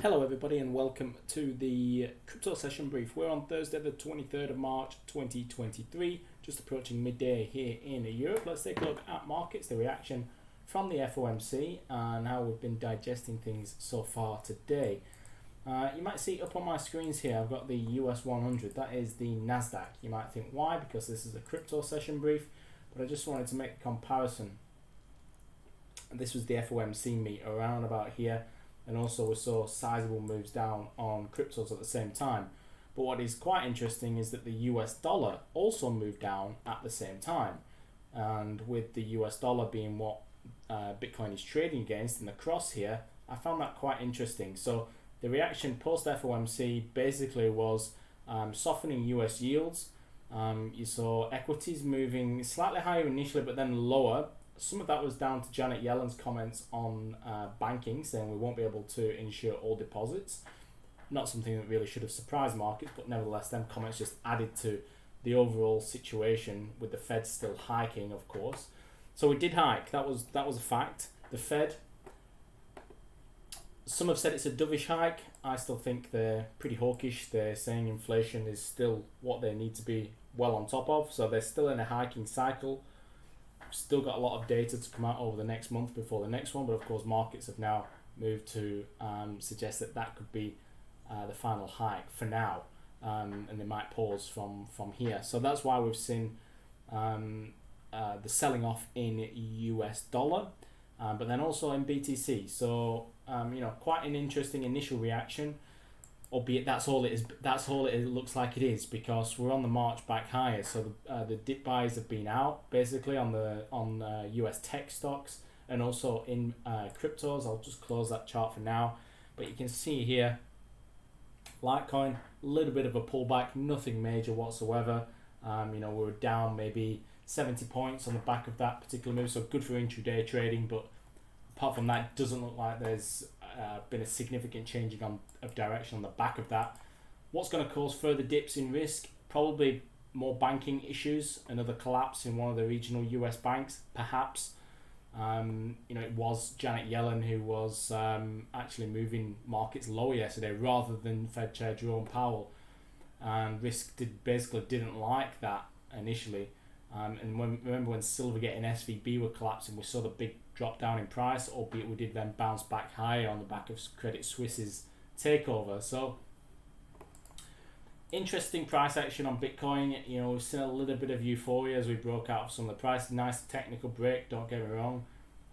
Hello everybody and welcome to the crypto session brief. We're on Thursday the 23rd of March 2023, just approaching midday here in Europe. Let's take a look at markets, the reaction from the FOMC and how we've been digesting things so far today. You might see up on my screens here, I've got the US 100, that is the Nasdaq. You might think why, because this is a crypto session brief, but I just wanted to make a comparison. This was the FOMC meet around about here. And also we saw sizable moves down on cryptos at the same time. But what is quite interesting is that the US dollar also moved down at the same time. And with the US dollar being what Bitcoin is trading against in the cross here, I found that quite interesting. So the reaction post FOMC basically was softening US yields. You saw equities moving slightly higher initially but then lower. Some of that was down to Janet Yellen's comments on banking, saying we won't be able to insure all deposits. Not something that really should have surprised markets, but nevertheless, them comments just added to the overall situation with the Fed still hiking, of course. So we did hike. That was a fact. The Fed, some have said it's a dovish hike. I still think they're pretty hawkish. They're saying inflation is still what they need to be well on top of. So they're still in a hiking cycle. Still got a lot of data to come out over the next month before the next one, but of course markets have now moved to suggest that could be the final hike for now, and they might pause from here. So that's why we've seen the selling off in US dollar, but then also in BTC. So quite an interesting initial reaction, albeit that's all it is. That's all it looks like it is, because we're on the march back higher. So the dip buys have been out basically on US tech stocks and also in cryptos. I'll just close that chart for now, but you can see here Litecoin, a little bit of a pullback, nothing major whatsoever. We were down maybe 70 points on the back of that particular move, so good for intraday trading, but apart from that, it doesn't look like there's been a significant changing of direction on the back of that. What's going to cause further dips in risk? Probably more banking issues, another collapse in one of the regional US banks, perhaps. It was Janet Yellen who was actually moving markets lower yesterday rather than Fed Chair Jerome Powell. And risk didn't like that initially. Remember when Silvergate and SVB were collapsing, we saw the big drop down in price, albeit we did then bounce back higher on the back of Credit Suisse's takeover. So interesting price action on Bitcoin. We've seen a little bit of euphoria as we broke out of some of the prices. Nice technical break, don't get me wrong.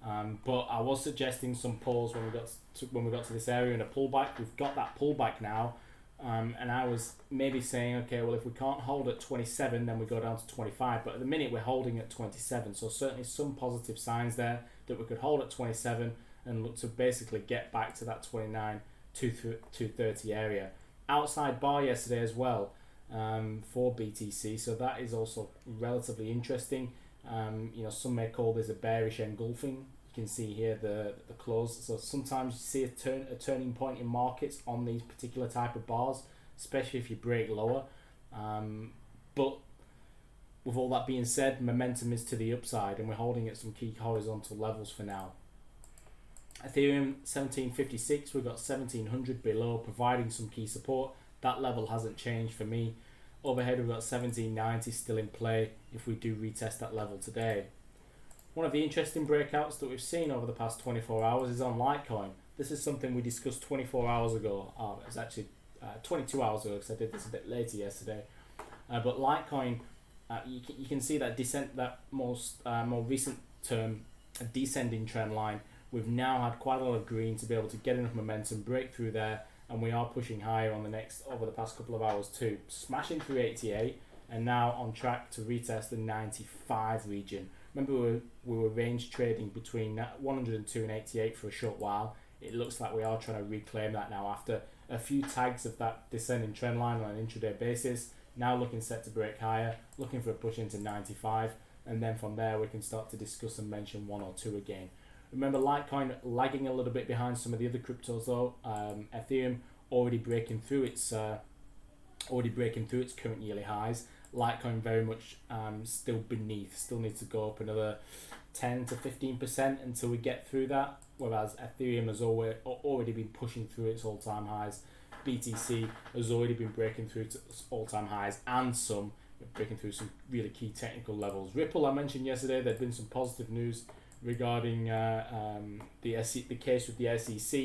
But I was suggesting some pause when we got to this area and a pullback. We've got that pullback now. And I was maybe saying, okay, well, if we can't hold at 27, then we go down to 25. But at the minute, we're holding at 27. So certainly some positive signs there that we could hold at 27 and look to basically get back to that 29, 230 area. Outside bar yesterday as well for BTC. So that is also relatively interesting. Some may call this a bearish engulfing. You can see here the close. So sometimes you see a turning point in markets on these particular type of bars, especially if you break lower. But with all that being said, momentum is to the upside and we're holding at some key horizontal levels for now. Ethereum 1756, we've got 1700 below, providing some key support. That level hasn't changed for me. Overhead, we've got 1790 still in play if we do retest that level today. One of the interesting breakouts that we've seen over the past 24 hours is on Litecoin. This is something we discussed 24 hours ago. It was actually 22 hours ago because I did this a bit later yesterday. But Litecoin, you can see that descent, that more recent term, a descending trend line. We've now had quite a lot of green to be able to get enough momentum, break through there, and we are pushing higher over the past couple of hours too. Smashing through 88 and now on track to retest the 95 region. Remember, we were range trading between 102 and 88 for a short while. It looks like we are trying to reclaim that now after a few tags of that descending trend line on an intraday basis. Now looking set to break higher, looking for a push into 95, and then from there we can start to discuss and mention 102 again. Remember, Litecoin lagging a little bit behind some of the other cryptos though. Ethereum already breaking through its current yearly highs. Litecoin very much still beneath, still needs to go up another 10 to 15% until we get through that, whereas Ethereum has already been pushing through its all-time highs. BTC has already been breaking through its all-time highs and some breaking through some really key technical levels. Ripple, I mentioned yesterday, there'd been some positive news regarding the case with the SEC.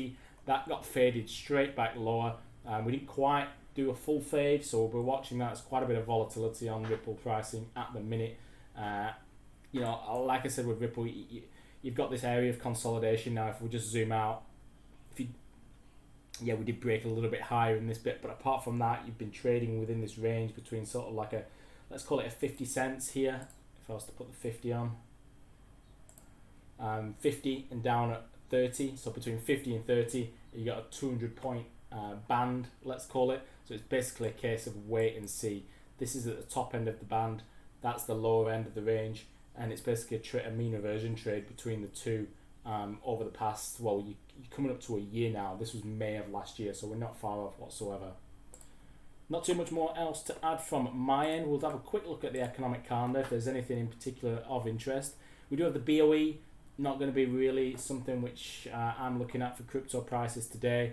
That got faded straight back lower. We didn't quite do a full fade, so we're watching that. There's quite a bit of volatility on Ripple pricing at the minute. Like I said with Ripple, you've got this area of consolidation now. If we just zoom out, we did break a little bit higher in this bit, but apart from that, you've been trading within this range between sort of like let's call it a 50 cents here. If I was to put the 50 on, 50 and down at 30, so between 50 and 30, you got a 200 point band, let's call it. So it's basically a case of wait and see. This is at the top end of the band, that's the lower end of the range, and it's basically a mean reversion trade between the two over the past, you're coming up to a year now. This was May of last year, so we're not far off whatsoever. Not too much more else to add from my end. We'll have a quick look at the economic calendar if there's anything in particular of interest. We do have the BOE, not going to be really something which I'm looking at for crypto prices today.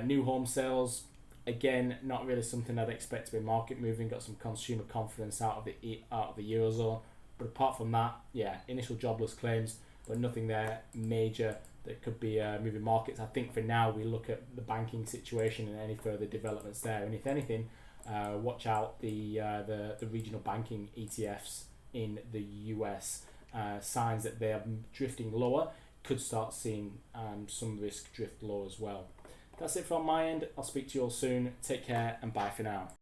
New home sales, again, not really something I'd expect to be market moving. Got some consumer confidence out of the Eurozone, but apart from that, initial jobless claims, but nothing there major that could be moving markets. I think for now we look at the banking situation and any further developments there, and if anything, watch out the regional banking ETFs in the US. Signs that they are drifting lower, could start seeing some risk drift low as well. That's it from my end. I'll speak to you all soon. Take care and bye for now.